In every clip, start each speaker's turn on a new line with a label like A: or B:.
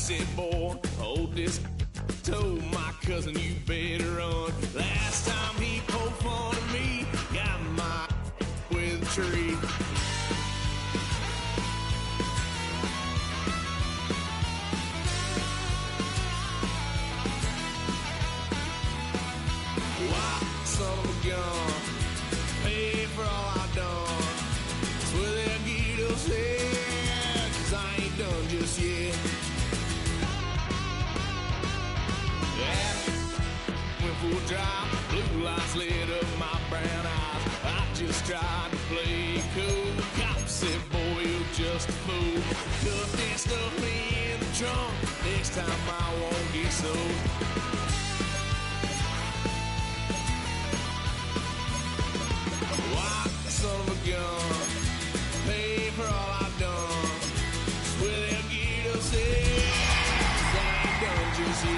A: said, boy, hold this. Told my cousin you better run. Last time he poked fun of me, got my with a tree. Why, son of a gun, pay for all I done. Swear they'll get us here, 'cause I ain't done just yet. Full drive, blue lights lit up my brown eyes. I just tried to play cool. Cop said, boy, you're just a fool. Cuffed and stuffed me in the trunk. Next time I won't get sold. Why, son of a gun, pay for all I've done. Swear they'll get us here, 'cause I ain't done just yet.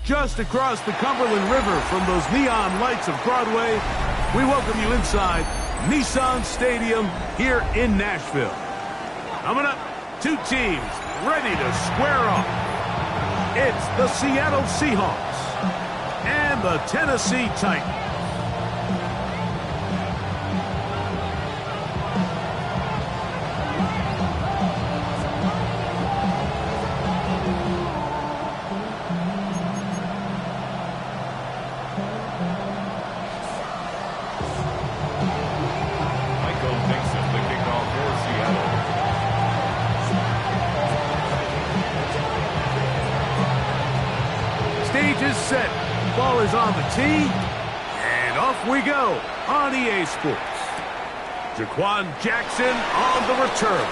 B: Just across the Cumberland River from those neon lights of Broadway, we welcome you inside Nissan Stadium here in Nashville. Coming up, two teams ready to square off. It's the Seattle Seahawks and the Tennessee Titans. Stage is set, ball is on the tee, and off we go on EA Sports. Jaquan Jackson on the return.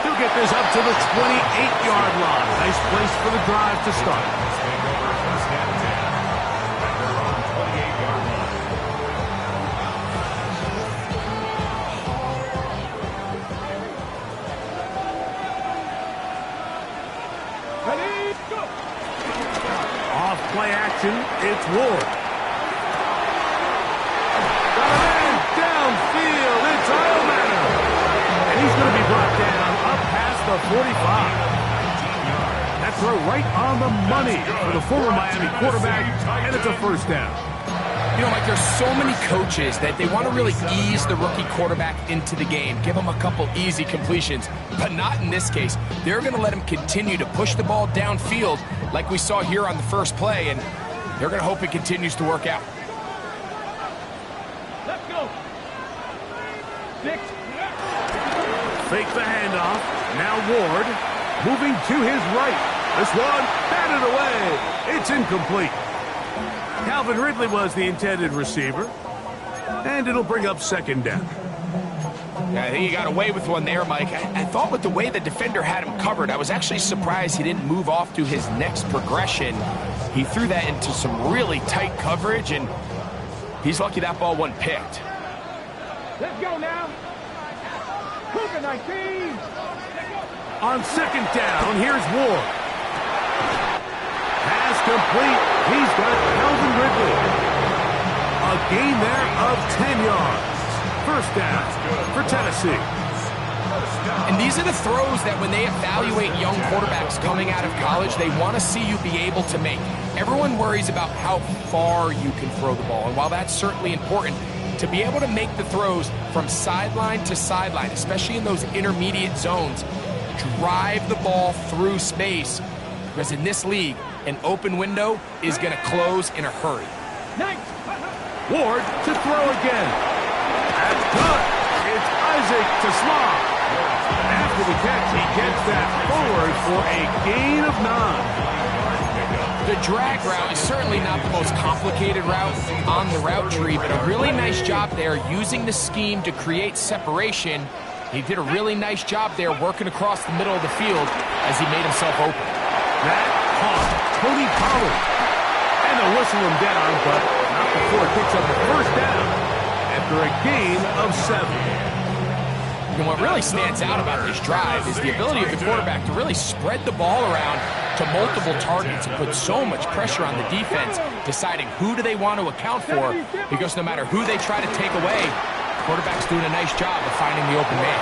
B: He'll get this up to the 28-yard line. Nice place for the drive to start. Play action, it's Ward. Got a man downfield, it's Islematter. And he's going to be brought down up past the 45. That throw right on the money for the former Miami quarterback, and it's a first down.
C: You know, Mike, there's so many coaches that they want to really ease the rookie quarterback into the game, give him a couple easy completions, but not in this case. They're going to let him continue to push the ball downfield like we saw here on the first play, and they're going to hope it continues to work out.
B: Let's go. Fake the handoff. Now Ward moving to his right. This one batted away. It's incomplete. Calvin Ridley was the intended receiver, and it'll bring up second down.
C: Yeah, I think he got away with one there, Mike. I thought with the way the defender had him covered, I was actually surprised he didn't move off to his next progression. He threw that into some really tight coverage, and he's lucky that ball wasn't picked.
B: Let's go now. Cougar 19. On second down, here's Ward. Pass complete. He's got Calvin Ridley. A gain there of 10 yards. First down for Tennessee.
C: And these are the throws that when they evaluate young quarterbacks coming out of college, they want to see you be able to make. Everyone worries about how far you can throw the ball. And while that's certainly important, to be able to make the throws from sideline to sideline, especially in those intermediate zones, drive the ball through space. Because in this league, an open window is going to close in a hurry.
B: Ward to throw again. That's good. It's Isaac to Slaw. After the catch, he gets that forward for a gain of 9.
C: The drag route is certainly not the most complicated route on the route tree, but a really nice job there using the scheme to create separation. He did a really nice job there working across the middle of the field as he made himself open.
B: That caught Tony Pollard. And they'll whistle him down, but not before it picks up the first down after a gain of 7.
C: And what really stands out about this drive is the ability of the quarterback to really spread the ball around to multiple targets and put so much pressure on the defense, deciding who do they want to account for, because no matter who they try to take away, the quarterback's doing a nice job of finding the open man.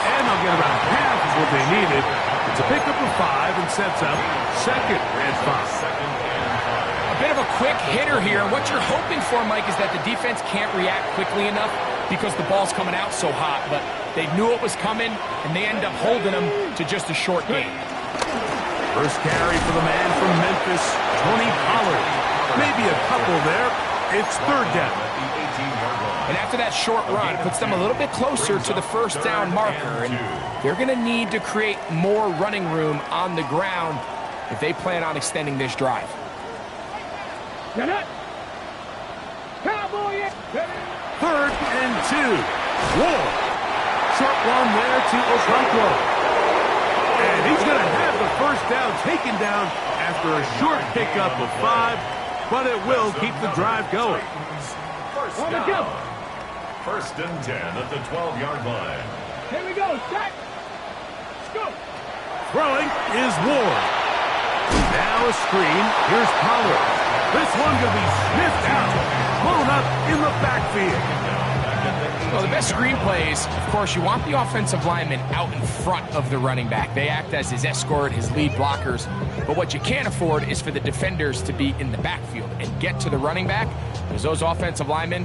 B: And they'll get around half of what they needed. It's a pickup of 5 and sets up second and 5.
C: A bit of a quick hitter here. What you're hoping for, Mike, is that the defense can't react quickly enough because the ball's coming out so hot, but they knew it was coming, and they end up holding them to just a short gain.
B: First carry for the man from Memphis, Tony Pollard. Maybe a couple there. It's third down.
C: And after that short run, it puts them a little bit closer to the first down marker, and they're going to need to create more running room on the ground if they plan on extending this drive.
B: Third and 2. Ward. Short one there to Okonkwo. And he's going to have the first down taken down after a short pickup of 5, but it will keep the drive going.
D: First and 10 at the 12-yard line.
E: Here we go, set. Let's go.
B: Throwing is Ward. Now a screen. Here's Pollard. This one going to be sniffed out. Blown up in the backfield.
C: Well, the best screen plays, of course, you want the offensive lineman out in front of the running back. They act as his escort, his lead blockers. But what you can't afford is for the defenders to be in the backfield and get to the running back, because those offensive linemen,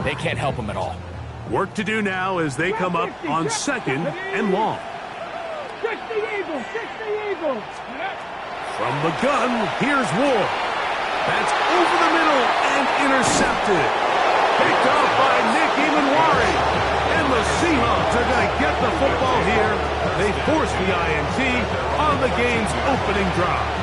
C: they can't help him at all.
B: Work to do now as they come up on second and long.
E: 60 Eagles, 60 Eagles.
B: From the gun, here's Ward. That's over the middle and intercepted. Picked up by Nick Imanwari. And the Seahawks are going to get the football here. They force the INT on the game's opening drive.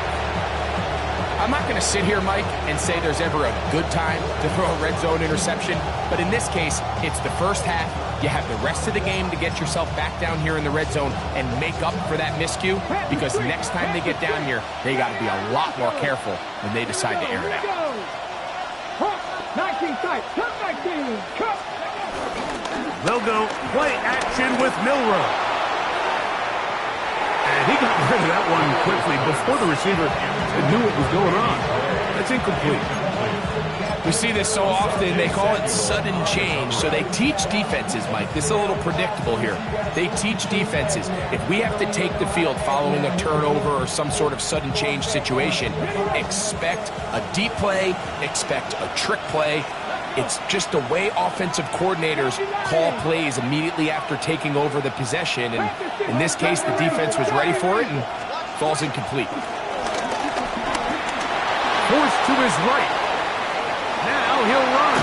C: I'm not going to sit here, Mike, and say there's ever a good time to throw a red zone interception, but in this case, it's the first half. You have the rest of the game to get yourself back down here in the red zone and make up for that miscue, because next time they get down here, they got to be a lot more careful when they decide to air it out.
E: 19 tight, come 19, come.
B: They'll go play action with Milroe. And he got rid of that one quickly before the receiver knew what was going on. That's incomplete.
C: We see this so often, they call it sudden change. So they teach defenses, Mike. This is a little predictable here. They teach defenses, if we have to take the field following a turnover or some sort of sudden change situation, expect a deep play, expect a trick play. It's just the way offensive coordinators call plays immediately after taking over the possession. And in this case, the defense was ready for it and falls incomplete.
B: Forced to his right. Now he'll run.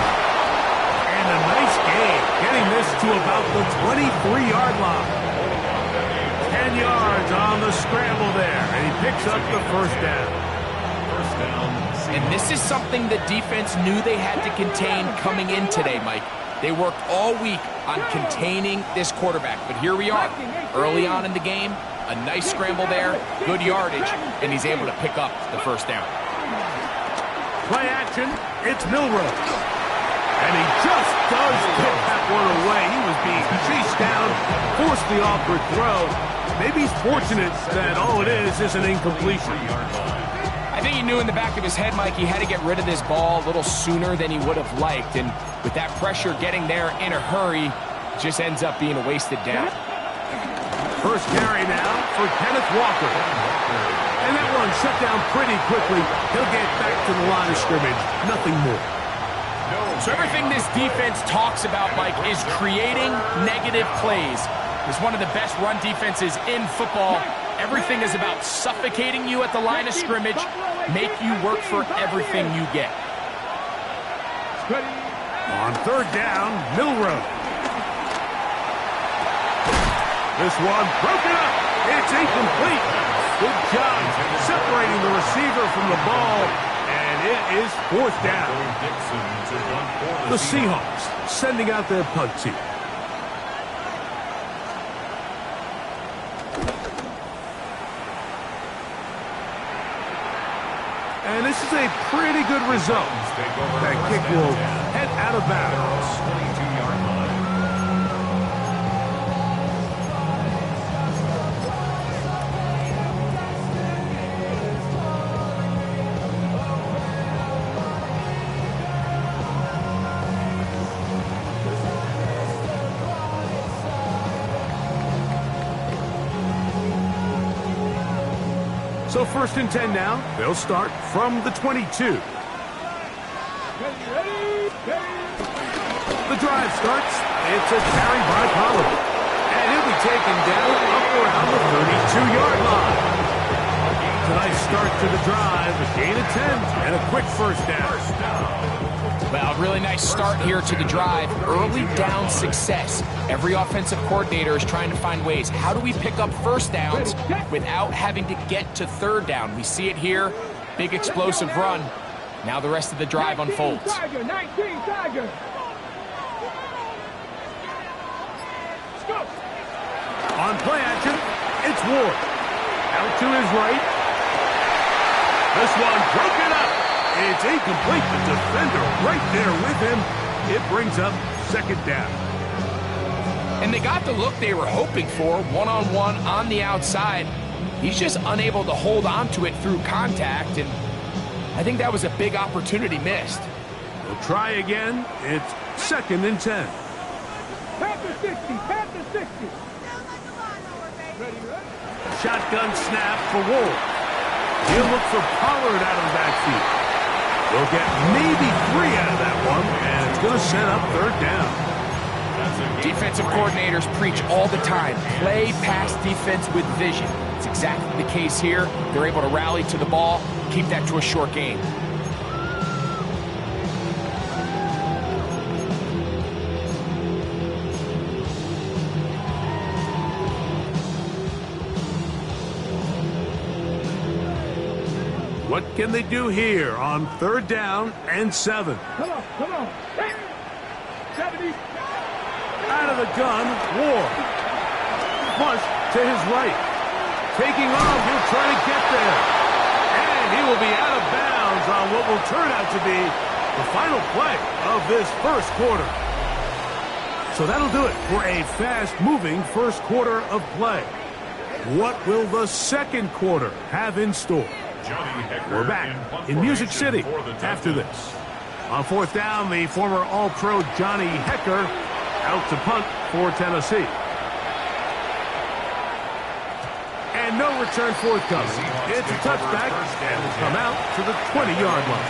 B: And a nice gain, getting this to about the 23-yard line. 10 yards on the scramble there, and he picks up the first down.
D: First down.
C: And this is something the defense knew they had to contain coming in today, Mike. They worked all week on containing this quarterback, but here we are, early on in the game, a nice scramble there, good yardage, and he's able to pick up the first down.
B: Play action, it's Milroe. And he just does get that one away. He was being chased down, forced the awkward throw. Maybe he's fortunate that all it is an incompletion.
C: I think he knew in the back of his head, Mike, he had to get rid of this ball a little sooner than he would have liked. And with that pressure getting there in a hurry, it just ends up being a wasted down.
B: First carry now for Kenneth Walker. And that one shut down pretty quickly. He'll get back to the line of scrimmage. Nothing more.
C: So everything this defense talks about, Mike, is creating negative plays. It's one of the best run defenses in football. Everything is about suffocating you at the line of scrimmage, make you work for everything you get.
B: On third down, Milroe. This one broken up. It's incomplete. Good job separating the receiver from the ball, and it is fourth down. The Seahawks sending out their punt team. And this is a pretty good result. That kick will head out of bounds.
D: 22-yard line.
B: So 1st and 10 now. They'll start from the 22. The drive starts. It's a carry by Pollard. And he'll be taken down up around the 32-yard line. A nice start to the drive. A gain of 10 and a quick first down.
C: Well, really nice start here to the drive. Early down success. Every offensive coordinator is trying to find ways. How do we pick up first downs without having to get to 3rd down? We see it here. Big explosive run. Now the rest of the drive unfolds.
E: 19 Tiger.
B: On play action, it's Ward. Out to his right. This one broken up. It's incomplete. The defender right there with him. It brings up 2nd down.
C: And they got the look they were hoping for, one-on-one on the outside. He's just unable to hold on to it through contact, and I think that was a big opportunity missed.
B: We'll try again. It's 2nd and 10.
E: Panther 60, Panther 60.
B: Shotgun snap for Ward. He'll look for Pollard out of the backfield. They'll get maybe 3 out of that one, and it's going to set up 3rd down.
C: Defensive coordinators preach all the time, play pass defense with vision. It's exactly the case here. They're able to rally to the ball, keep that to a short game.
B: What can they do here on 3rd down and 7?
E: Come on. 70.
B: Out of the gun, Ward. Flush to his right. Taking off, he'll try to get there. And he will be out of bounds on what will turn out to be the final play of this 1st quarter. So that'll do it for a fast-moving 1st quarter of play. What will the 2nd quarter have in store? We're back in Music City after this. On 4th down, the former All-Pro Johnny Hecker out to punt for Tennessee. And no return forthcoming. It's a touchback and will come out to the 20-yard line.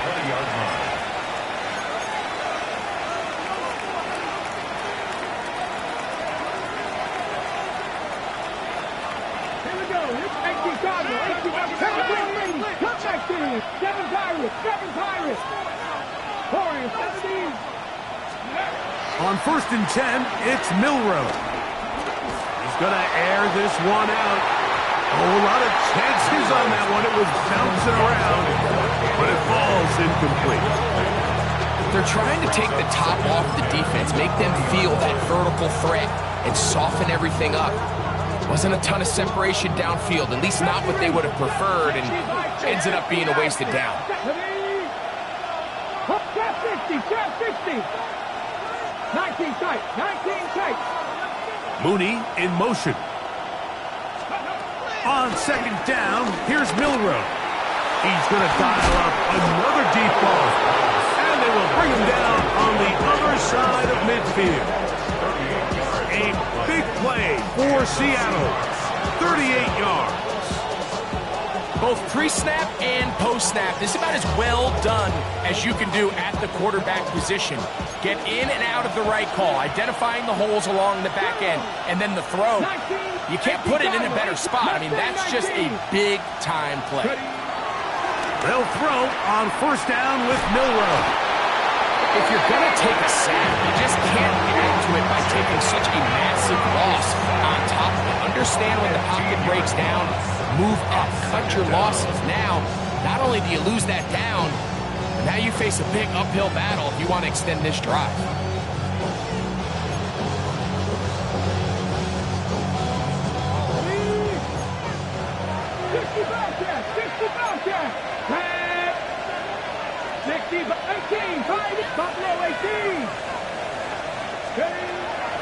E: Here we go. 18 Tiger. 18 Tiger. 7 Pirates. 7 Pirates. 17.
B: On 1st and 10, it's Milroe. He's going to air this one out. Oh, a lot of chances on that one. It was bouncing around, but it falls incomplete.
C: They're trying to take the top off the defense, make them feel that vertical threat, and soften everything up. Wasn't a ton of separation downfield, at least not what they would have preferred, and ends up being a wasted down.
E: 60. 19 tight. 19 tight.
B: Mooney in motion. On 2nd down, here's Milroe. He's going to dial up another deep ball. And they will bring him down on the other side of midfield. A big play for Seattle. 38 yards.
C: Both pre-snap and post-snap. This is about as well done as you can do at the quarterback position. Get in and out of the right call, identifying the holes along the back end, and then the throw. You can't put it in a better spot. I mean, that's just a big-time play.
B: They'll throw on 1st down with Milroe.
C: If you're going to take a sack, you just can't add to it by taking such a massive loss on top of it. Understand when the pocket breaks down, move up, cut your losses. Now, not only do you lose that down, but now you face a big uphill battle if you want to extend this drive.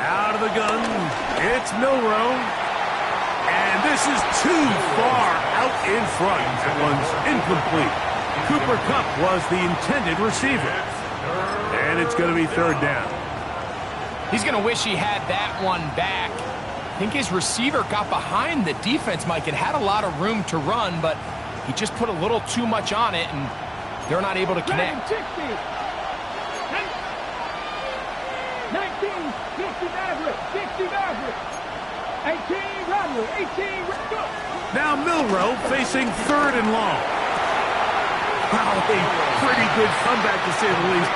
B: Out of the gun, it's Milroe. And this is too far out in front. That one's incomplete. Cooper Kupp was the intended receiver. And it's going to be 3rd down.
C: He's going to wish he had that one back. I think his receiver got behind the defense, Mike, and had a lot of room to run, but He just put a little too much on it, and they're not able to connect.
E: 60. 19, 60 Maverick, 60 Maverick. 18 Rodway, 18 go.
B: Now Milroe facing 3rd and long. Wow, a pretty good comeback to say the least.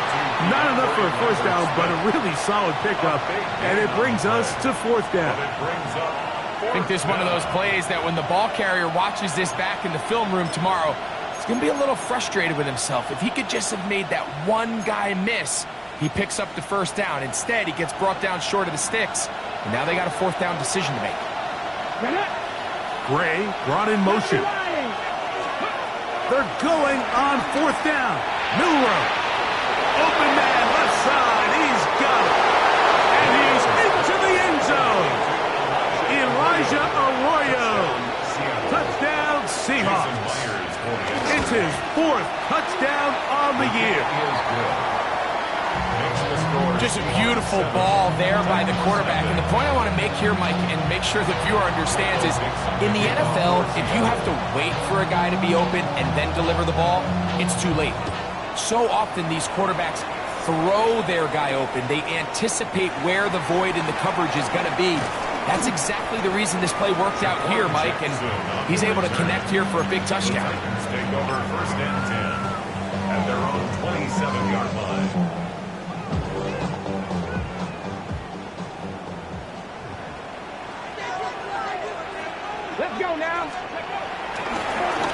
B: Not enough for a first down, but a really solid pickup. And it brings us to 4th down.
C: I think this is one of those plays that when the ball carrier watches this back in the film room tomorrow, he's going to be a little frustrated with himself. If he could just have made that one guy miss, he picks up the first down. Instead, he gets brought down short of the sticks. And now they got a 4th down decision to make.
B: Gray brought in motion. They're going on 4th down. Milroe. Open man, left side. He's got it. And he's into the end zone. Elijah Arroyo. Touchdown, Seahawks. It's his 4th touchdown on the year.
C: Just a beautiful ball there by the quarterback. And the point I want to make here, Mike, and make sure the viewer understands is, in the NFL, if you have to wait for a guy to be open and then deliver the ball, it's too late. So often these quarterbacks throw their guy open. They anticipate where the void in the coverage is going to be. That's exactly the reason this play worked out here, Mike, and he's able to connect here for a big touchdown.
D: Take over 1st and 10 at their own 27-yard line.
E: Let's go now.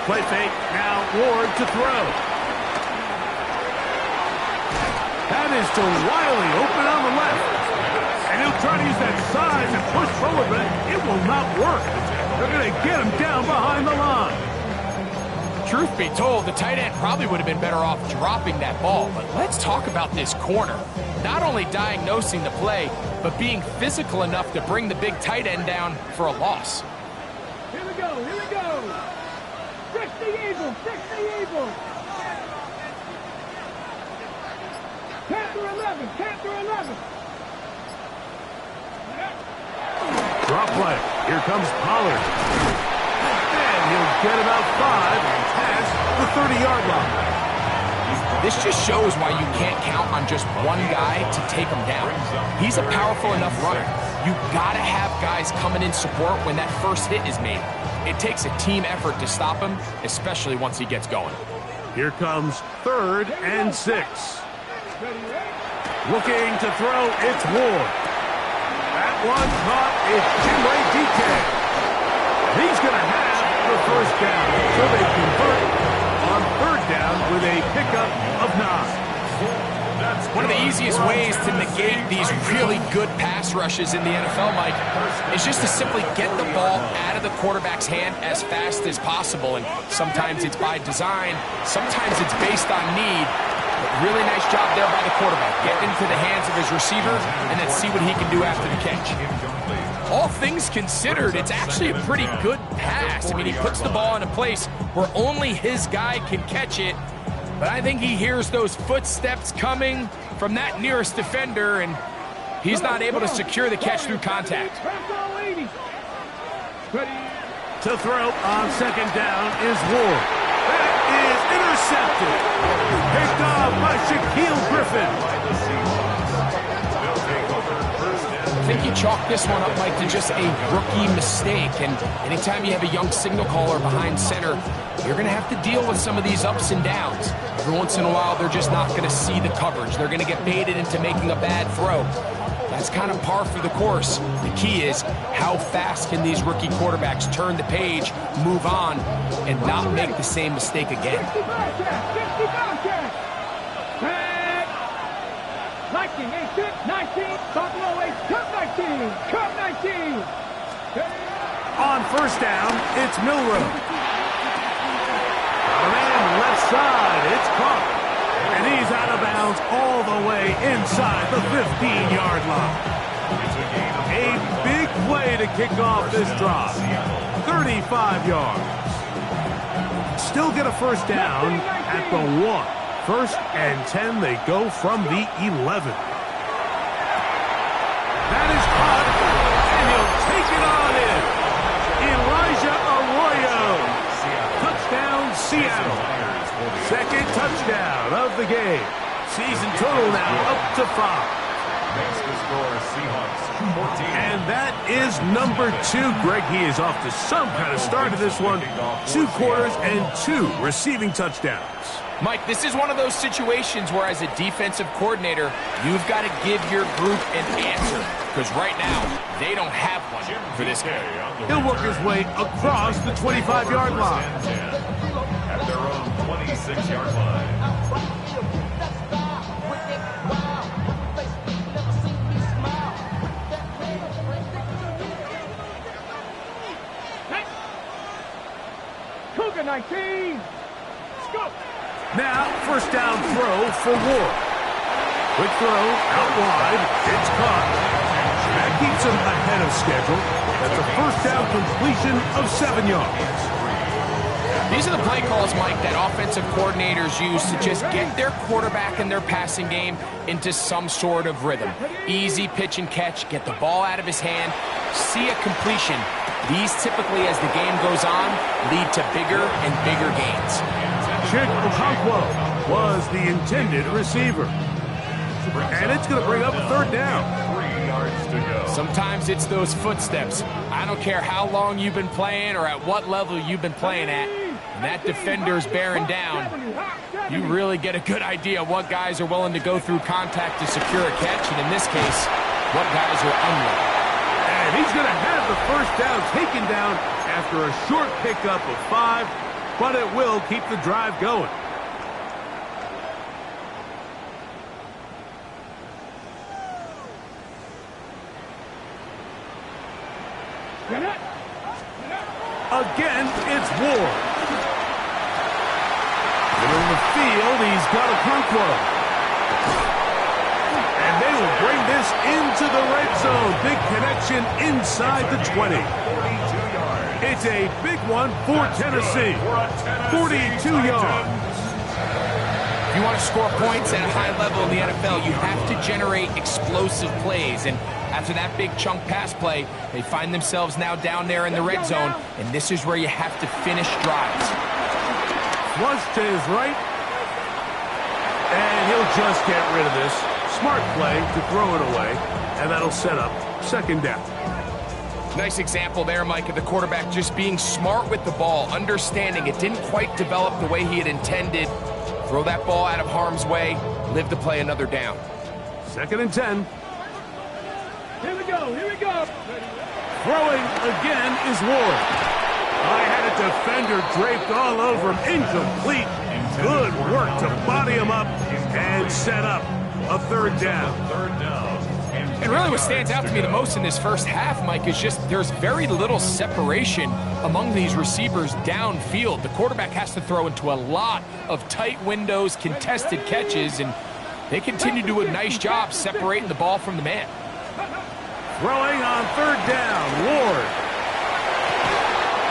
B: Play fake. Now Ward to throw. That is to Wiley, open on the left. And he'll try to use that size and push forward, but it will not work. They're going to get him down behind the line.
C: Truth be told, the tight end probably would have been better off dropping that ball. But let's talk about this corner. Not only diagnosing the play, but being physical enough to bring the big tight end down for a loss.
E: Here we go, here we go. 60 Eagles, 60 Eagles. Panther 11, Panther 11.
B: Drop play. Here comes Pollard. And he'll get about 5 past the 30-yard line.
C: This just shows why you can't count on just one guy to take him down. He's a powerful enough runner. You gotta have guys coming in support when that first hit is made. It takes a team effort to stop him, especially once he gets going.
B: Here comes 3rd and 6. Looking to throw, it's Ward. That one caught is Jimray DK. He's going to have the first down, so they convert on 3rd down with a pickup of 9.
C: One of the easiest ways to negate these really good pass rushes in the NFL, Mike, is just to simply get the ball out of the quarterback's hand as fast as possible. And sometimes it's by design, sometimes it's based on need. But really nice job there by the quarterback. Get into the hands of his receiver and then see what he can do after the catch. All things considered, it's actually a pretty good pass. I mean, he puts the ball in a place where only his guy can catch it. But I think he hears those footsteps coming from that nearest defender, and he's not able to secure the catch through contact.
B: To throw on 2nd down is Ward. That is intercepted. Picked off by Shaquille Griffin.
C: I think you chalk this one up, Mike, to just a rookie mistake. And anytime you have a young signal caller behind center, you're going to have to deal with some of these ups and downs. Every once in a while, they're just not going to see the coverage. They're going to get baited into making a bad throw. That's kind of par for the course. The key is how fast can these rookie quarterbacks turn the page, move on, and not make the same mistake again.
E: 19, 19, Buffalo 8, cut 19, cut 19.
B: On 1st down, it's Milroe. Man left side, it's caught. And he's out of bounds all the way inside the 15-yard line. A big play to kick off this drive. 35 yards. Still get a first down at the 1. 1st and 10, they go from the 11. That is caught, and he'll take it on in. Elijah Arroyo. Touchdown, touchdown of the game. Season total now up to 5.
D: Makes the score Seahawks 14.
B: And that is number 2. Greg, he is off to some kind of start to this one. 2 quarters and 2 receiving touchdowns.
C: Mike, this is one of those situations where as a defensive coordinator, you've got to give your group an answer. Because right now, they don't have one for this game.
B: He'll work his way across the 25-yard line.
D: At their own 26-yard line.
E: Cougar 19. Scoop.
B: Now, first down throw for Ward. Quick throw, out wide, it's caught. That keeps him ahead of schedule. That's a first down completion of 7 yards.
C: These are the play calls, Mike, that offensive coordinators use to just get their quarterback and their passing game into some sort of rhythm. Easy pitch and catch, get the ball out of his hand, see a completion. These typically, as the game goes on, lead to bigger and bigger gains.
B: Chick Okonkwo was the intended receiver. And it's going to bring up a third down.
D: 3 yards to go.
C: Sometimes it's those footsteps. I don't care how long you've been playing or at what level you've been playing at. When that defender's bearing down, you really get a good idea of what guys are willing to go through contact to secure a catch, and in this case, what guys are unwilling.
B: And he's going to have the first down taken down after a short pickup of 5, but it will keep the drive going. Again, it's Ward. Middle of the field, he's got Okonkwo. And they will bring this into the red zone. Big connection inside the 20. It's a big one for Tennessee. 42 yards.
C: If you want to score points at a high level in the NFL, you have to generate explosive plays. And after that big chunk pass play, they find themselves now down there in the red zone. And this is where you have to finish drives.
B: Flush to his right. And he'll just get rid of this. Smart play to throw it away. And that'll set up second down.
C: Nice example there, Mike, of the quarterback just being smart with the ball, understanding it didn't quite develop the way he had intended. Throw that ball out of harm's way, live to play another down.
B: Second and 10.
E: Here we go. Here we go.
B: Throwing again is Ward. I had a defender draped all over him. Incomplete. Good work to body him up and set up a third down.
C: And really what stands out to me the most in this first half, Mike, is just there's very little separation among these receivers downfield. The quarterback has to throw into a lot of tight windows, contested catches, and they continue to do a nice job separating the ball from the man.
B: Throwing on third down, Ward.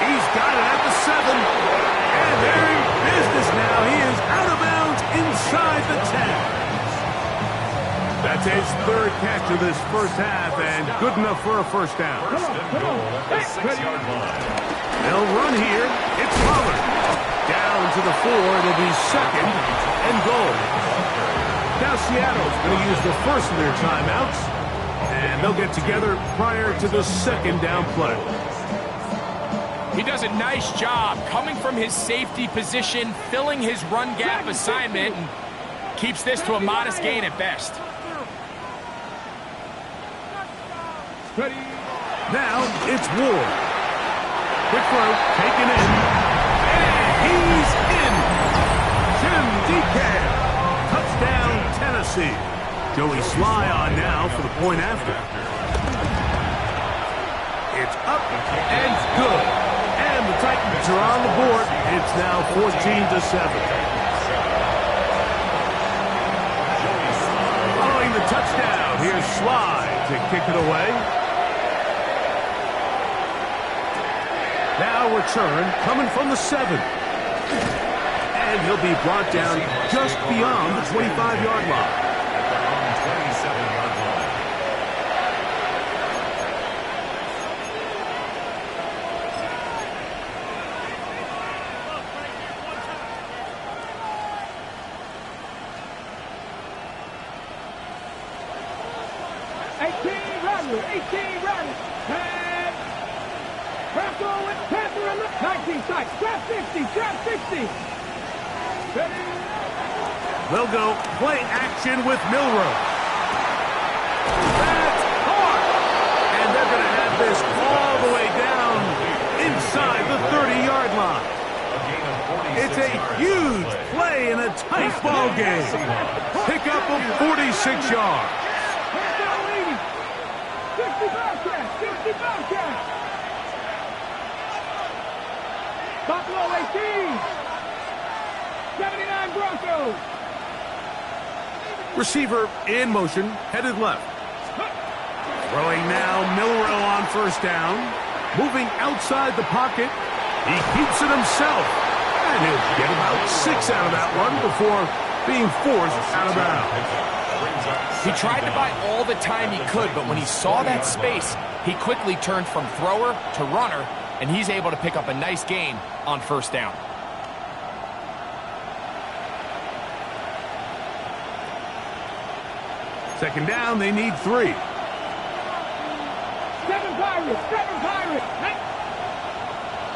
B: He's got it at the 7. And they're in business now. He is out of bounds inside the 10. That's his third catch of this first half, and good enough for a first down.
D: First and goal at the 6-yard line.
B: They'll run here. It's Pollard. Down to the 4. It'll be second and goal. Now Seattle's going to use the first of their timeouts, and they'll get together prior to the second down play.
C: He does a nice job coming from his safety position, filling his run gap assignment, and keeps this to a modest gain at best.
B: Now it's Ward. Quick throw, taken in. And he's in. Jim DeCamp. Touchdown, Tennessee. Joey Sly on now for the point after. It's up and good. And the Titans are on the board. It's now 14-7. Following the touchdown, here's Sly to kick it away. Now return coming from the 7. And he'll be brought down just beyond the 25-yard line.
D: At their own 27-yard line.
E: 18, Rodgers, 18, Rodgers. And Bronco with Panther, 19 side, trap 60, trap 60. Ready?
B: They'll go play action with Milroe. That's hard. And they're going to have this all the way down inside the 30-yard line. It's a huge play in a tight ball game. Pick up of 46 yards.
E: 60 Bobcats, 60 Bobcats. Buffalo 18. 79 Broncos.
B: Receiver in motion, headed left. Throwing now, Milroe on first down. Moving outside the pocket. He keeps it himself. And he'll get about 6 out of that one before being forced out of bounds.
C: He tried to buy all the time he could, but when he saw that space, he quickly turned from thrower to runner, and he's able to pick up a nice gain on first down.
B: Second down, they need 3.
E: 7 Pirates, 7 Pirates.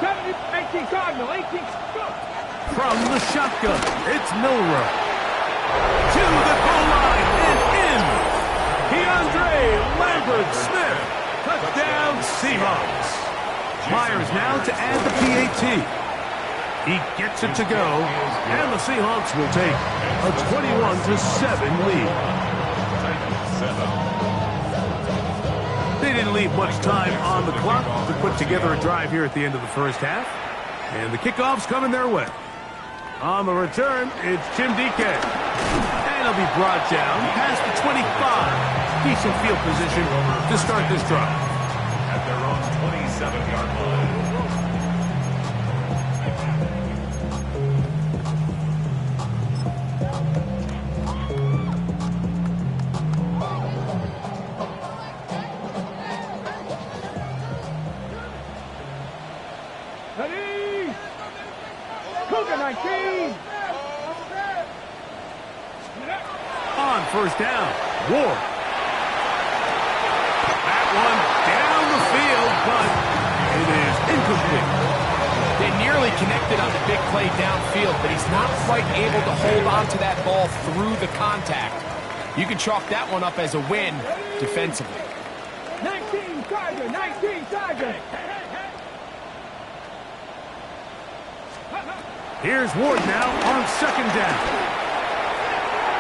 E: 18 Cardinal, 18.
B: From the shotgun, it's Milroe. To the goal line and in. DeAndre Lambert-Smith. Touchdown, Seahawks. Myers now to add the PAT. He gets it to go, and the Seahawks will take a 21-7 lead. They didn't leave much time on the clock to put together a drive here at the end of the first half. And the kickoff's coming their way. On the return, it's Jim DK. And he'll be brought down past the 25. Decent field position to start this drive.
D: At their own 27-yard line.
E: Ready? Cougar 19.
B: On first down, Ward. That one down the field, but it is incomplete.
C: They nearly connected on the big play downfield, but he's not quite able to hold on to that ball through the contact. You can chalk that one up as a win defensively.
E: 19 Tiger, 19 Tiger.
B: Here's Ward now on second down.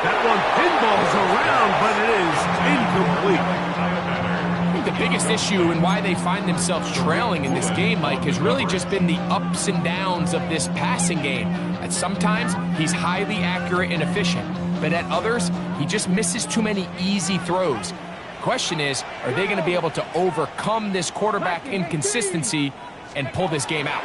B: That one pinballs around, but it is incomplete.
C: I think the biggest issue and why they find themselves trailing in this game, Mike, has really just been the ups and downs of this passing game. At sometimes, he's highly accurate and efficient, but at others, he just misses too many easy throws. Question is, are they going to be able to overcome this quarterback inconsistency and pull this game out?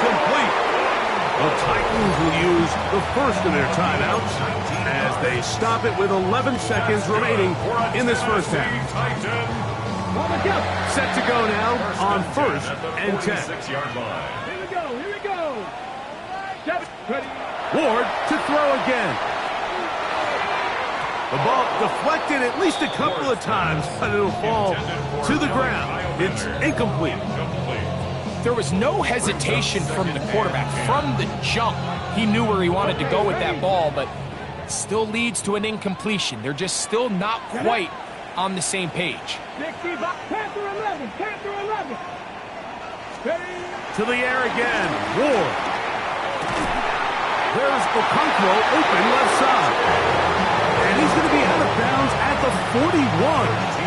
B: Complete. The Titans will use the first of their timeouts as they stop it with 11 seconds remaining in this first half. Set to go now on first and 10.
E: Here we go, here we go. Ready.
B: Ward to throw again. The ball deflected at least a couple of times, but it'll fall to the ground. It's incomplete.
C: There was no hesitation from the quarterback. From the jump, he knew where he wanted to go with that ball, but it still leads to an incompletion. They're just still not quite on the same page.
E: Panther 11, Panther 11. Ready.
B: To the air again, Ward. There's Okonkwo open left side. And he's going to be out of bounds at the 41.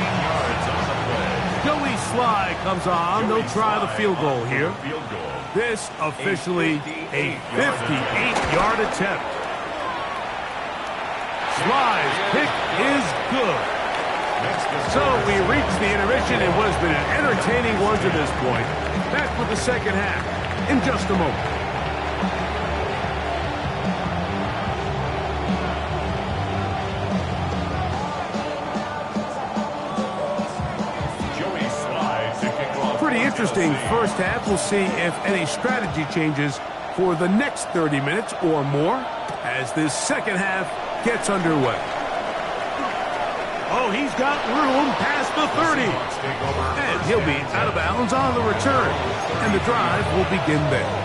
B: Joey Sly comes on. They'll try the field goal here. This officially a 58-yard attempt. Sly's pick is good. So we reach the intermission in what has been an entertaining one to this point. Back with the second half in just a moment. Pretty interesting first half. We'll see if any strategy changes for the next 30 minutes or more as this second half gets underway. Oh, he's got room past the 30. And he'll be out of bounds on the return. And the drive will begin there.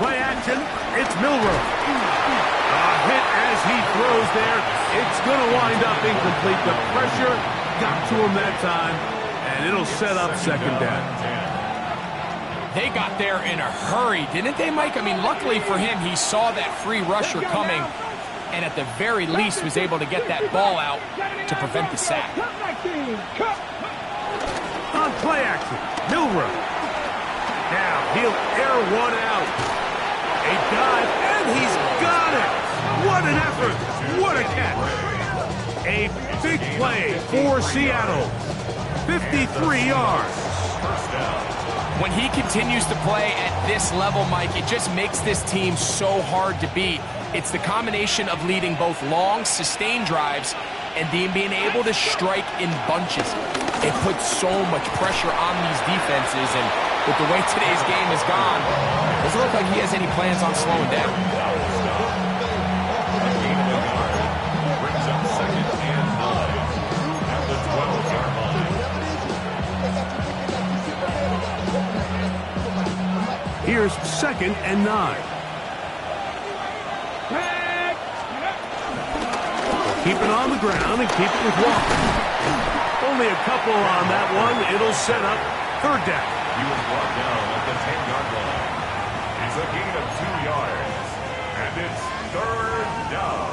B: Play action, it's Milroe. A hit as he throws there. It's going to wind up incomplete. The pressure got to him that time, and it'll set up second down.
C: They got there in a hurry, didn't they, Mike? I mean, luckily for him, he saw that free rusher coming, and at the very least was able to get that ball out to prevent the sack.
B: On play action, Milroe. Now he'll air one out. A dive, and he's got it. What an effort. What a catch. A big play for Seattle. 53 yards.
C: When he continues to play at this level, Mike, it just makes this team so hard to beat. It's the combination of leading both long, sustained drives and being able to strike in bunches. It puts so much pressure on these defenses, and with the way today's game has gone, it doesn't look like he has any plans on slowing down.
D: Brings up second and 9 at the 12-yard line.
B: Here's second and 9. Keep it on the ground and keep it with Walker. Only a couple on that one. It'll set up third down.
D: He was brought down at the 10-yard line. It's a gain of 2 yards, and it's third down.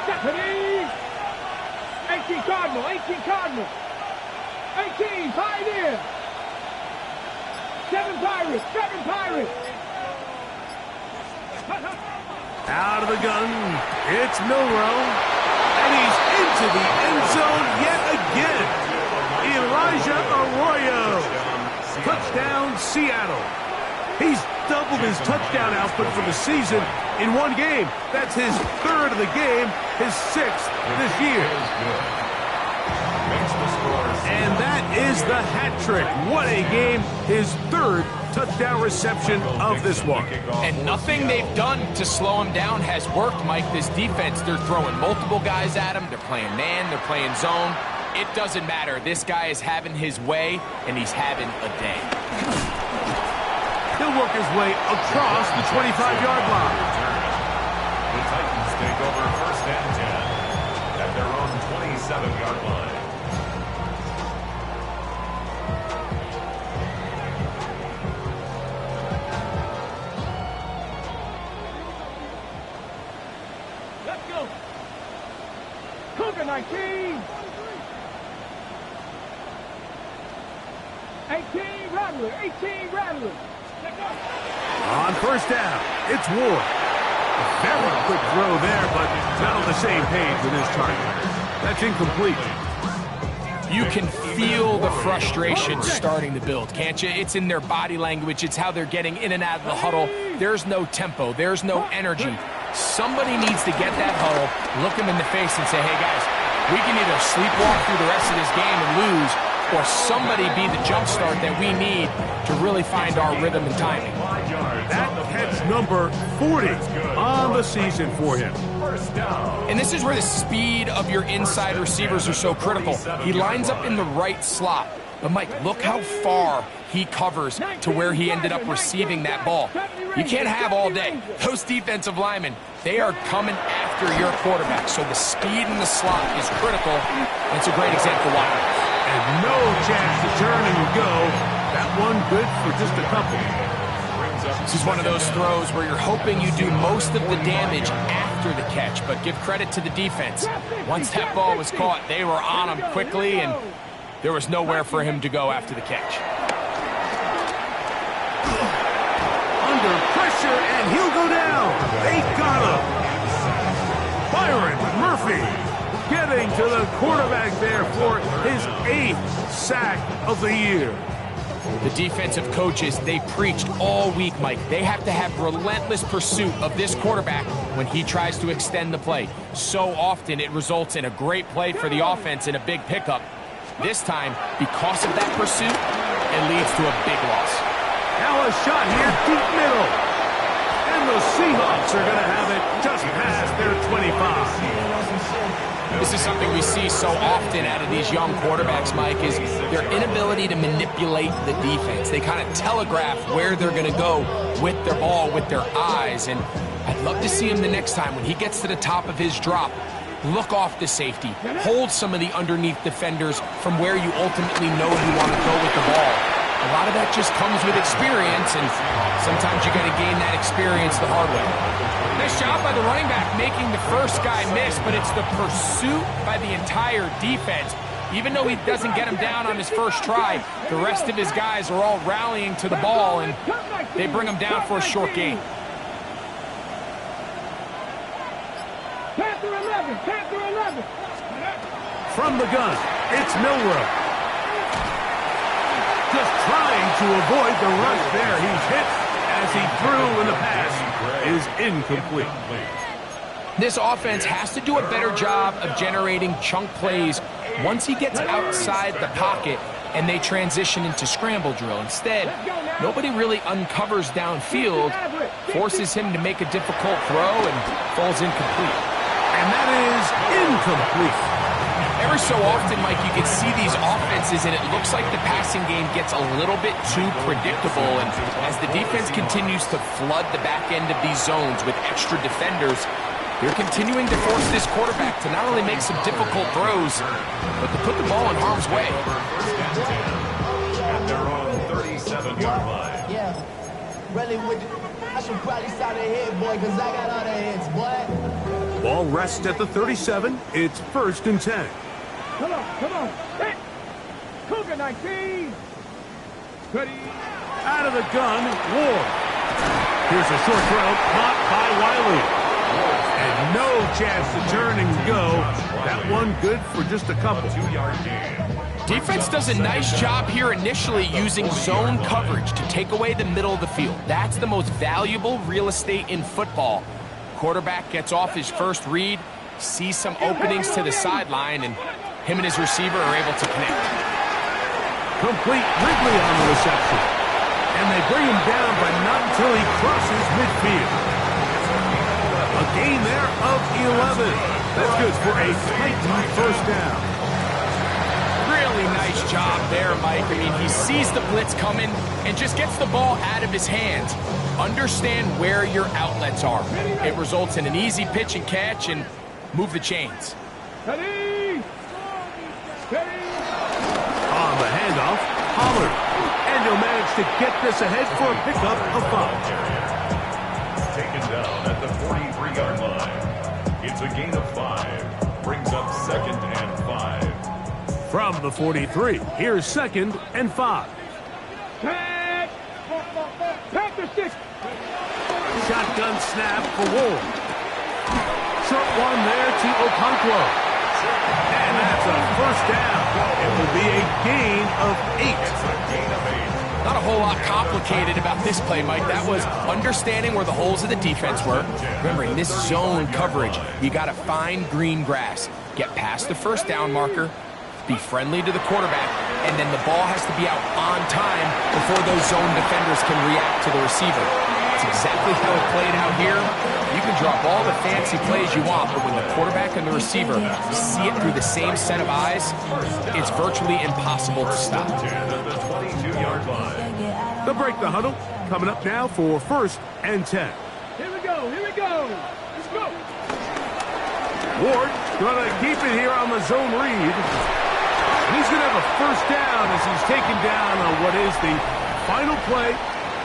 E: Japanese! 18 Cardinal, 18 Cardinal. 18 Pioneer. 7 Pirates, 7 Pirates.
B: Out of the gun, it's Milroe. And he's into the end zone yet again. Elijah Arroyo. Touchdown, Seattle. He's doubled his touchdown output for the season in one game. That's his third of the game, his 6th this year. And that is the hat trick. What a game. His third touchdown reception of this one.
C: And nothing they've done to slow him down has worked, Mike. This defense, they're throwing multiple guys at him. They're playing man, they're playing zone. It doesn't matter. This guy is having his way, and he's having a day.
B: He'll work his way across the 25-yard line.
D: The Titans take over first and 10 at their own 27-yard line.
E: Let's go. Cougar 19. 18 Rattler, 18 Rattler.
B: On first down, it's Ward. A very quick throw there, but not on the same page with his target. That's incomplete.
C: You can feel the frustration starting to build, can't you? It's in their body language. It's how they're getting in and out of the huddle. There's no tempo. There's no energy. Somebody needs to get that huddle, look them in the face and say, hey, guys, we can either sleepwalk through the rest of this game and lose, or somebody be the jump start that we need to really find our rhythm and timing.
B: That catch number 40 on the season for him.
C: And this is where the speed of your inside receivers are so critical. He lines up in the right slot. But, Mike, look how far he covers to where he ended up receiving that ball. You can't have all day. Those defensive linemen, they are coming after your quarterback. So the speed in the slot is critical. And it's a great example why.
B: And no chance to turn and go. That one good for just a couple.
C: This is one of those throws where you're hoping you do most of the damage after the catch, but give credit to the defense. Once that ball was caught, they were on him quickly, and There was nowhere for him to go after the catch.
B: Under pressure, and he'll go down. They got him. Byron Murphy getting to the quarterback there for his 8th sack of the year.
C: The defensive coaches, they preached all week, Mike. They have to have relentless pursuit of this quarterback when he tries to extend the play. So often it results in a great play for the offense and a big pickup. This time, because of that pursuit, it leads to a big loss.
B: Now a shot here, deep middle. And the Seahawks are going to have it just past their 25.
C: This is something we see so often out of these young quarterbacks, Mike, is their inability to manipulate the defense. They kind of telegraph where they're going to go with their ball, with their eyes. And I'd love to see him the next time when he gets to the top of his drop. Look off the safety. Hold some of the underneath defenders from where you ultimately know you want to go with the ball. A lot of that just comes with experience, and sometimes you got to gain that experience the hard way. Nice job by the running back making the first guy miss, but it's the pursuit by the entire defense. Even though he doesn't get him down on his first try, the rest of his guys are all rallying to the ball, and they bring him down for a short gain.
E: Panther 11, Panther 11.
B: From the gun, it's Milrow. Just trying to avoid the rush there. He's hit as he threw, and the pass is incomplete.
C: This offense has to do a better job of generating chunk plays once he gets outside the pocket and they transition into scramble drill. Instead, nobody really uncovers downfield, forces him to make a difficult throw, and falls incomplete.
B: And that is incomplete.
C: Every so often, Mike, you can see these offenses, and it looks like the passing game gets a little bit too predictable. And as the defense continues to flood the back end of these zones with extra defenders, they're continuing to force this quarterback to not only make some difficult throws, but to put the ball in harm's way.
D: And they're on 37-yard line.
F: Yeah, really I should probably start a hit, boy, because I got all the hits, boy.
B: Ball rests at the 37. It's 1st and 10.
E: Come on. Hit. Cougar 19. Ready.
B: Out of the gun, Ward. Here's a short throw, caught by Wiley. And no chance to turn and go. That one good for just a couple.
D: 2-yard gain.
C: Defense does a nice job here initially using zone coverage to take away the middle of the field. That's the most valuable real estate in football. Quarterback gets off his first read, sees some openings to the sideline, and him and his receiver are able to connect.
B: Complete Wrigley on the reception. And they bring him down, but not until he crosses midfield. A gain there of 11. That's good for a tight first down.
C: Really nice job there, Mike. I mean, he sees the blitz coming and just gets the ball out of his hands. Understand where your outlets are. It results in an easy pitch and catch and move the chains.
E: Ready.
B: On the handoff, Pollard. And he'll manage to get this ahead for a pickup of 5.
D: Taken down at the 43-yard line. It's a gain of 5. Brings up 2nd and 5.
B: From the 43, here's 2nd and 5.
E: Panther 6.
B: Shotgun snap for Ward. Short one there to Okonkwo. And that's a first down. It will be a gain of 8.
C: Not a whole lot complicated about this play, Mike. That was understanding where the holes of the defense were. Remembering this zone coverage, you got to find green grass. Get past the first down marker, be friendly to the quarterback, and then the ball has to be out on time before those zone defenders can react to the receiver. It's exactly how it played out here. You can drop all the fancy plays you want, but when the quarterback and the receiver see it through the same set of eyes, it's virtually impossible to stop.
B: They'll break the huddle. Coming up now for 1st and 10.
E: Here we go. Let's go.
B: Ward going to keep it here on the zone read. And he's going to have a first down as he's taken down on what is the final play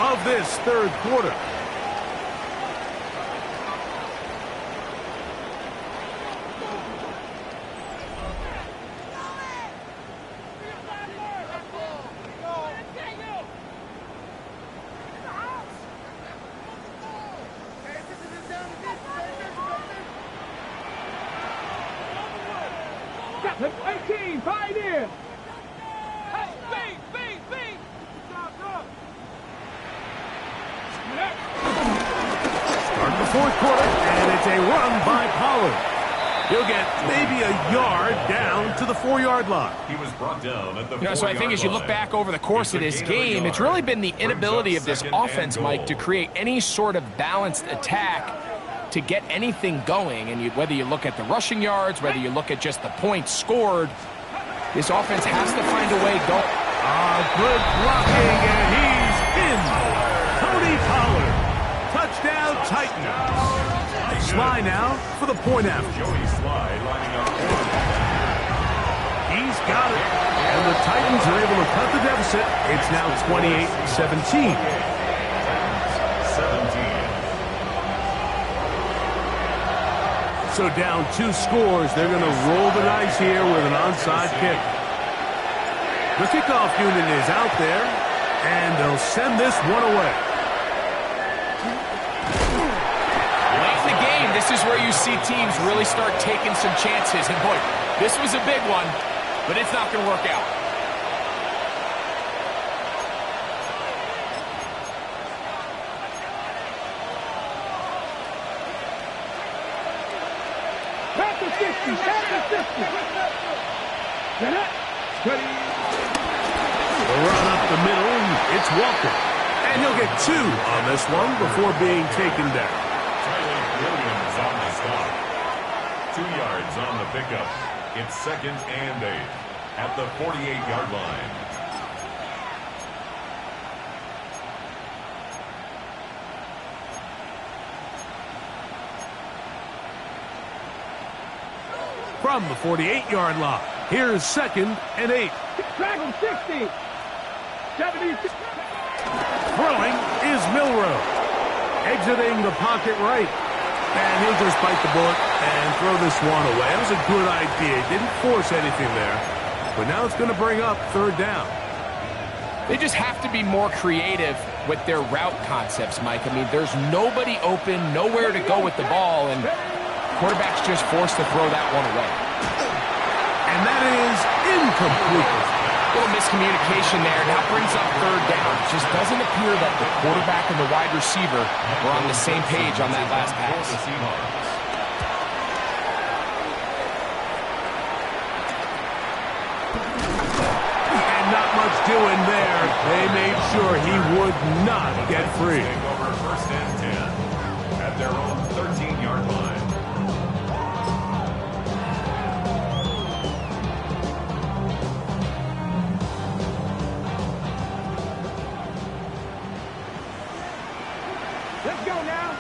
B: of this 3rd quarter.
E: Left. 18, Pioneer. Hey, speed.
B: Start the fourth quarter, and it's a run by Pollard. He'll get maybe a yard down to the 4-yard line.
D: He was brought down at the
C: So I think as you look back over the course of this game, it's really been the inability of this offense, Mike, to create any sort of balanced attack to get anything going. And whether you look at the rushing yards, whether you look at just the points scored, this offense has to find a way to go.
B: Good blocking, and he's in. Tony Pollard. Touchdown, Titans. Sly now for the point after.
D: Joey Sly lining up.
B: He's got it. And the Titans are able to cut the deficit. It's now 28-17.
D: 17.
B: So down 2 scores. They're going to roll the dice here with an onside kick. The kickoff unit is out there, and they'll send this one away.
C: This is where you see teams really start taking some chances. And boy, this was a big one, but it's not going to work out.
E: Panther 50.
B: The run up the middle, it's Walker. And he'll get 2 on this one before being taken down.
D: Williams on the stop. 2 yards on the pickup. It's 2nd and 8 at the 48-yard line.
B: From the 48-yard line, here's 2nd and 8.
E: Drag him 60. 70.
B: Throwing is Milrow. Exiting the pocket right. And he'll just bite the bullet and throw this one away. That was a good idea. Didn't force anything there. But now it's going to bring up 3rd down.
C: They just have to be more creative with their route concepts, Mike. I mean, there's nobody open, nowhere to go with the ball, and quarterback's just forced to throw that one away.
B: And that is incomplete.
C: A little miscommunication there. Now brings up 3rd down. It just doesn't appear that the quarterback and the wide receiver were on the same page on that last pass.
B: And not much doing there. They made sure he would not get free.
D: Over 1st and 10 at their own 13-yard line.
E: Let's go now.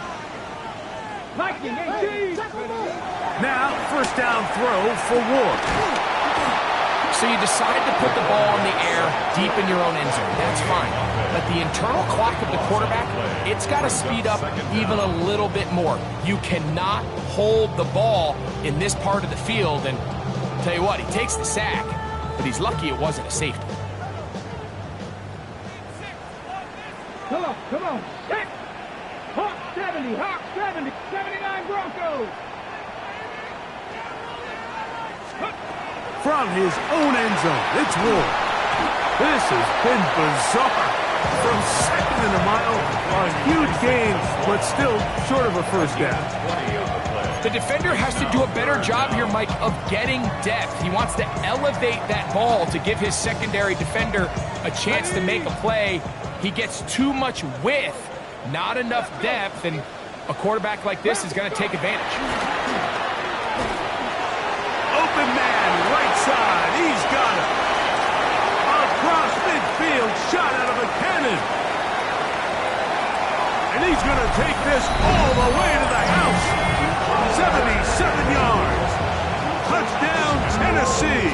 E: Viking 18.
B: Now, 1st down throw for Ward.
C: So you decide to put the ball in the air deep in your own end zone. That's fine. But the internal clock of the quarterback, it's got to speed up even a little bit more. You cannot hold the ball in this part of the field. And I'll tell you what, he takes the sack, but he's lucky it wasn't a safety.
E: Come on. Hit. Hawk 70. 79 Broncos.
B: From his own end zone, it's Ward. This has been bizarre. From 2nd and a mile, a huge gain, but still short of a 1st down.
C: The defender has to do a better job here, Mike, of getting depth. He wants to elevate that ball to give his secondary defender a chance to make a play. He gets too much width, not enough depth, and a quarterback like this is going to take advantage.
B: Open man, right side, he's got it. Across midfield, shot out of a cannon. And he's going to take this all the way to the house. 77 yards. Touchdown, Tennessee.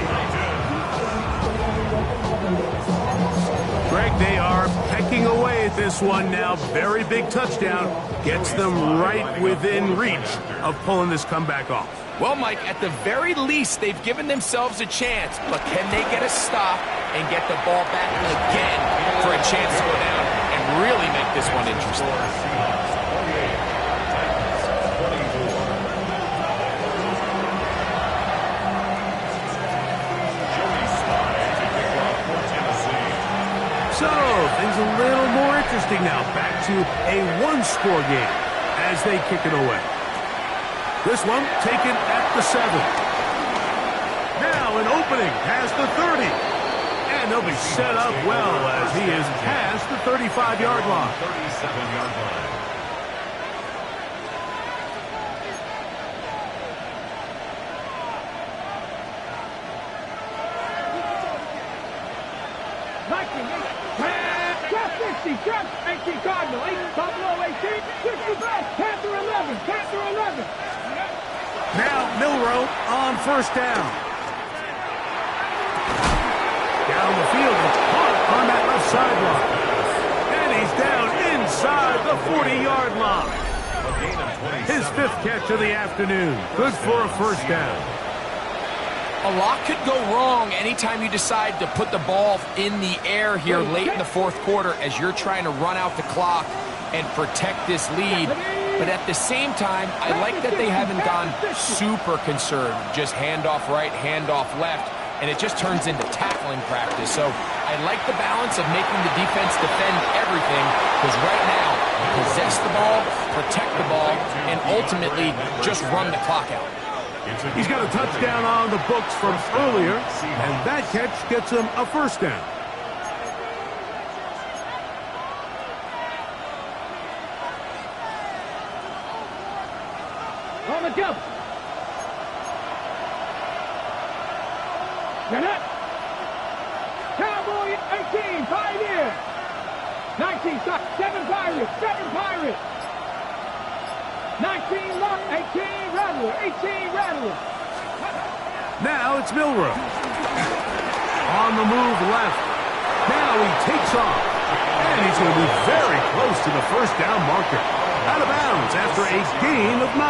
B: Greg, they are pecking away at this one now. Very big touchdown. Gets them right within reach of pulling this comeback off.
C: Well, Mike, at the very least, they've given themselves a chance, but can they get a stop and get the ball back again for a chance to go down and really make this one interesting?
B: things a little more interesting now. Back to a one-score game as they kick it away. This one taken at the 7. Now an opening past the 30. And they'll be set up well as he is past the 35-yard line.
D: 37-yard line.
E: Trap 18 Cardinal, 8 Buffalo 18, 65, Panther 11, Panther 11.
B: Now Milroe on first down. Down the field, it's caught on that left sideline. And he's down inside the 40-yard line. His 5th catch of the afternoon. Good for a first down.
C: A lot could go wrong anytime you decide to put the ball in the air here late in the 4th quarter as you're trying to run out the clock and protect this lead. But at the same time, I like that they haven't gone super conservative. Just handoff right, handoff left, and it just turns into tackling practice. So I like the balance of making the defense defend everything, because right now, possess the ball, protect the ball, and ultimately just run the clock out.
B: He's got a touchdown on the books from earlier, and that catch gets him a first down.
E: On the jump. Get up. Cowboy 18, Pioneer. 19, 7 Pirates, 7 Pirates. 19 Luck, 18 Rattler, 18 Rattler.
B: Now it's Milroe. On the move left. Now he takes off. And he's going to be very close to the first down marker. Out of bounds after a gain of 9.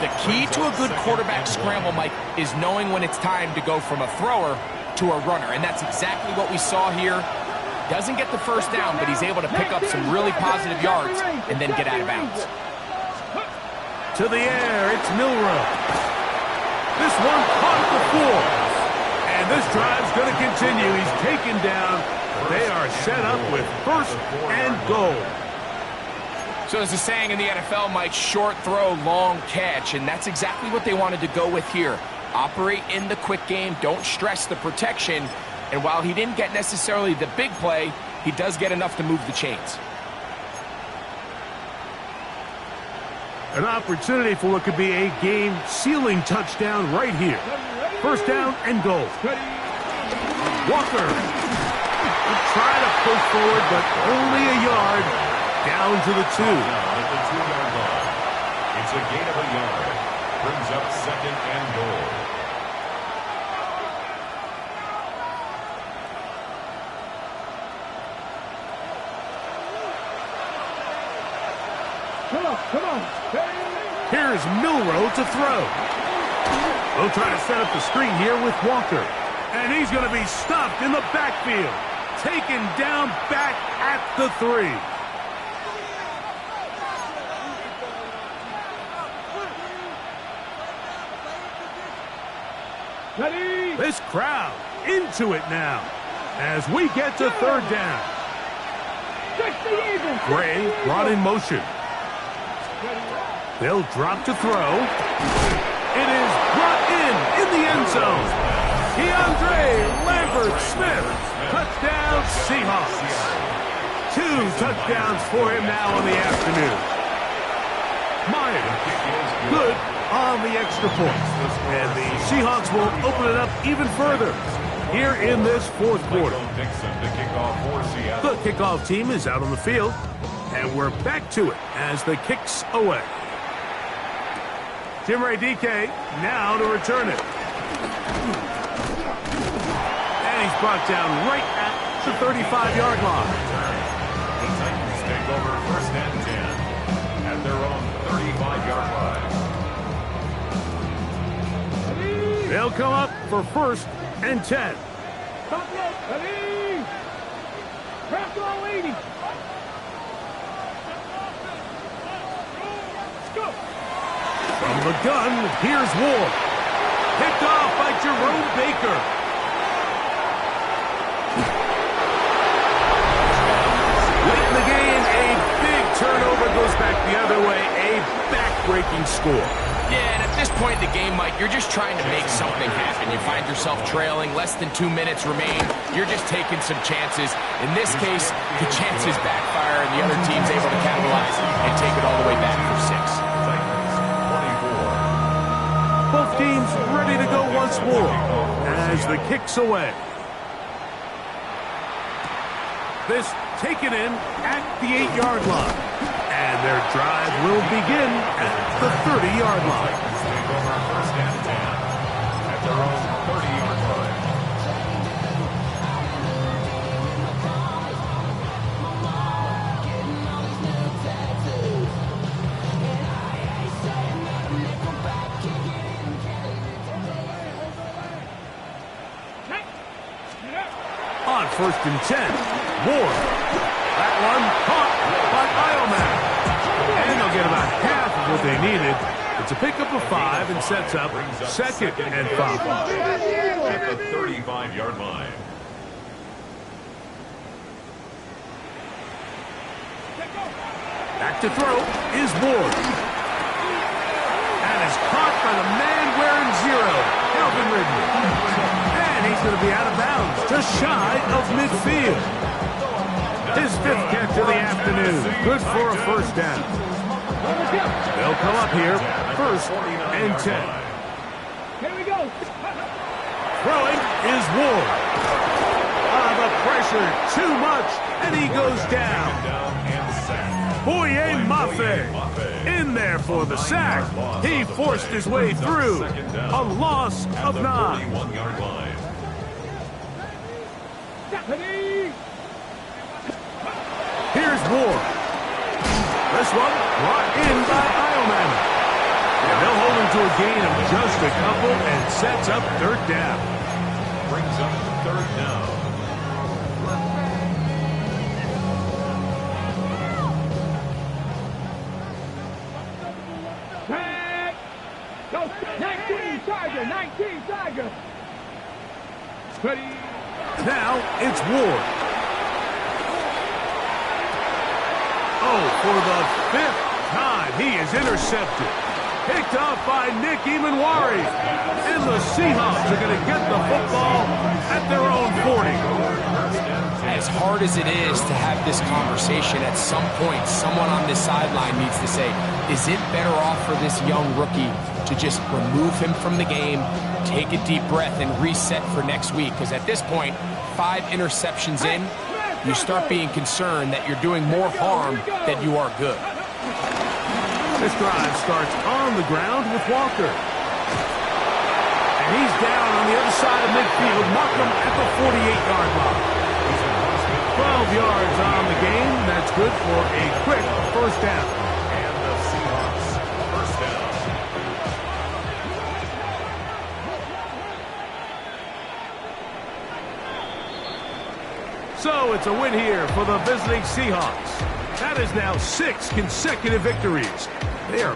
C: The key to a good quarterback scramble, Mike, is knowing when it's time to go from a thrower to a runner. And that's exactly what we saw here. Doesn't get the first down, but he's able to pick up some really positive yards and then get out of bounds.
B: To the air, it's Milroe. This one caught the 4. And this drive's going to continue. He's taken down. They are set up with 1st and goal.
C: So there's a saying in the NFL, Mike, short throw, long catch, and that's exactly what they wanted to go with here. Operate in the quick game, don't stress the protection, and while he didn't get necessarily the big play, he does get enough to move the chains.
B: An opportunity for what could be a game-sealing touchdown right here. First down and goal. Walker will try to push forward, but only a yard. Down to the 2.
D: At the 2-yard line. It's a gain of a yard. Brings up 2nd and goal.
E: Come on.
B: Here's Milroe to throw. They'll try to set up the screen here with Walker. And he's going to be stopped in the backfield. Taken down back at the 3.
E: Ready.
B: This crowd into it now as we get to 3rd down. Gray brought in motion. They'll drop to throw. It is brought in the end zone. DeAndre Lambert-Smith. Touchdown Seahawks. 2 touchdowns for him now on the afternoon. Myers. Good on the extra point. And the Seahawks will open it up even further here in this 4th quarter. The kickoff team is out on the field, and we're back to it as the kick's away. Jim Ray DK now to return it. And he's brought down right at the 35-yard line.
D: The Titans take over 1st and 10 at their own 35-yard line.
B: They'll come up for 1st and 10.
E: Ready. Buffalo 80.
B: From the gun, here's Ward. Picked off by Jerome Baker. goes back the other way, a back-breaking score.
C: Yeah, and at this point in the game, Mike, you're just trying to make something happen. You find yourself trailing, less than 2 minutes remain. You're just taking some chances. In this case, the chances backfire, and the other team's able to capitalize and take it all the way back for 6.
B: Both teams ready to go once more as the kick's away. This taken in at the 8-yard line. And their drive will begin at the 30-yard line.
D: First and 10 at their own 30-yard line.
B: On 1st and 10, Ward. That one caught by Ioman. And they'll get about half of what they needed. It's a pickup of 5 and sets up 2nd and 5.
D: At the 35-yard line.
B: Back to throw is Ward. And is caught by the man wearing 0, Calvin Ridley. And he's going to be out of bounds, just shy of midfield. His 5th catch of the afternoon. Good for a first down. They'll come up here, 1st and 10.
E: Here we go.
B: Throwing is Ward. The pressure, too much, and he goes down. Boye Mafe in there for the sack. He forced his way through. A loss of 9. Here's Ward. This one brought in by Ioman. And they'll hold him to a gain of just a couple and sets up 3rd down.
D: Brings up 3rd down.
E: Tag. Go. 19 Tiger. 19 Tiger. Ready.
B: Now it's Ward. Oh, for the 5th time, he is intercepted. Picked off by Nick Emanwari. And the Seahawks are going to get the football at their own 40.
C: As hard as it is to have this conversation, at some point, someone on this sideline needs to say, is it better off for this young rookie to just remove him from the game, take a deep breath, and reset for next week? Because at this point, 5 interceptions in, you start being concerned that you're doing more harm than you are good.
B: This drive starts on the ground with Walker. And he's down on the other side of midfield, Markham at the 48-yard line. 12 yards on the game. That's good for a quick first down.
D: And the Seahawks first down.
B: So it's a win here for the visiting Seahawks. That is now 6 consecutive victories. They are